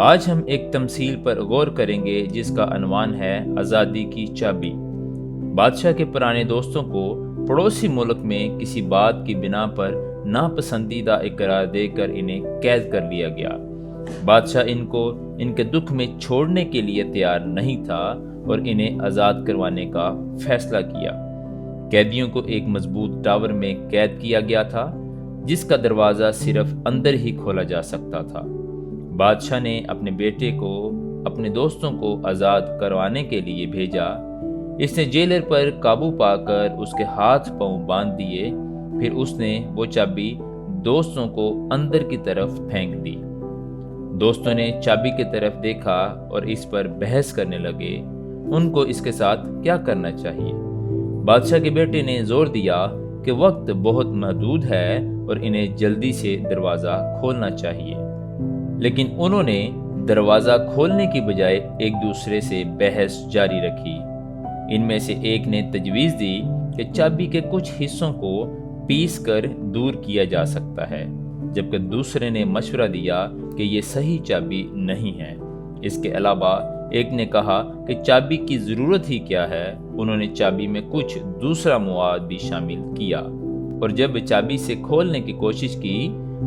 آج ہم ایک تمثیل پر غور کریں گے جس کا عنوان ہے آزادی کی چابی۔ بادشاہ کے پرانے دوستوں کو پڑوسی ملک میں کسی بات کی بنا پر ناپسندیدہ اقرار دے کر انہیں قید کر لیا گیا۔ بادشاہ ان کو ان کے دکھ میں چھوڑنے کے لیے تیار نہیں تھا اور انہیں آزاد کروانے کا فیصلہ کیا۔ قیدیوں کو ایک مضبوط ٹاور میں قید کیا گیا تھا جس کا دروازہ صرف اندر ہی کھولا جا سکتا تھا۔ بادشاہ نے اپنے بیٹے کو اپنے دوستوں کو آزاد کروانے کے لیے بھیجا۔ اس نے جیلر پر قابو پا کر اس کے ہاتھ پاؤں باندھ دیے، پھر اس نے وہ چابی دوستوں کو اندر کی طرف پھینک دی۔ دوستوں نے چابی کی طرف دیکھا اور اس پر بحث کرنے لگے ان کو اس کے ساتھ کیا کرنا چاہیے۔ بادشاہ کے بیٹے نے زور دیا کہ وقت بہت محدود ہے اور انہیں جلدی سے دروازہ کھولنا چاہیے، لیکن انہوں نے دروازہ کھولنے کی بجائے ایک دوسرے سے بحث جاری رکھی۔ ان میں سے ایک نے تجویز دی کہ چابی کے کچھ حصوں کو پیس کر دور کیا جا سکتا ہے، جبکہ دوسرے نے مشورہ دیا کہ یہ صحیح چابی نہیں ہے۔ اس کے علاوہ ایک نے کہا کہ چابی کی ضرورت ہی کیا ہے۔ انہوں نے چابی میں کچھ دوسرا مواد بھی شامل کیا اور جب چابی سے کھولنے کی کوشش کی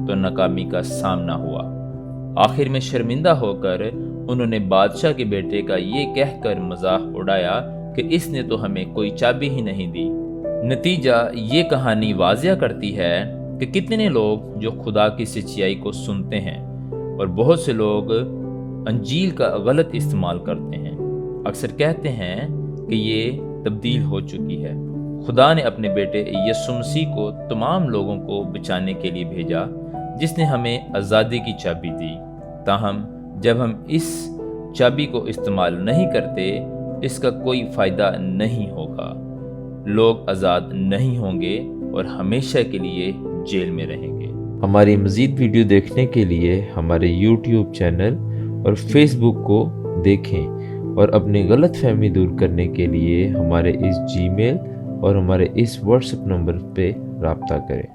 تو ناکامی کا سامنا ہوا۔ آخر میں شرمندہ ہو کر انہوں نے بادشاہ کے بیٹے کا یہ کہہ کر مذاق اڑایا کہ اس نے تو ہمیں کوئی چابی ہی نہیں دی۔ نتیجہ یہ کہانی واضح کرتی ہے کہ کتنے لوگ جو خدا کی سچائی کو سنتے ہیں اور بہت سے لوگ انجیل کا غلط استعمال کرتے ہیں، اکثر کہتے ہیں کہ یہ تبدیل ہو چکی ہے۔ خدا نے اپنے بیٹے یسوع مسیح کو تمام لوگوں کو بچانے کے لیے بھیجا، جس نے ہمیں آزادی کی چابی دی۔ تاہم جب ہم اس چابی کو استعمال نہیں کرتے، اس کا کوئی فائدہ نہیں ہوگا۔ لوگ آزاد نہیں ہوں گے اور ہمیشہ کے لیے جیل میں رہیں گے۔ ہماری مزید ویڈیو دیکھنے کے لیے ہمارے یوٹیوب چینل اور فیس بک کو دیکھیں اور اپنی غلط فہمی دور کرنے کے لیے ہمارے اس جی میل اور ہمارے اس واٹس ایپ نمبر پہ رابطہ کریں۔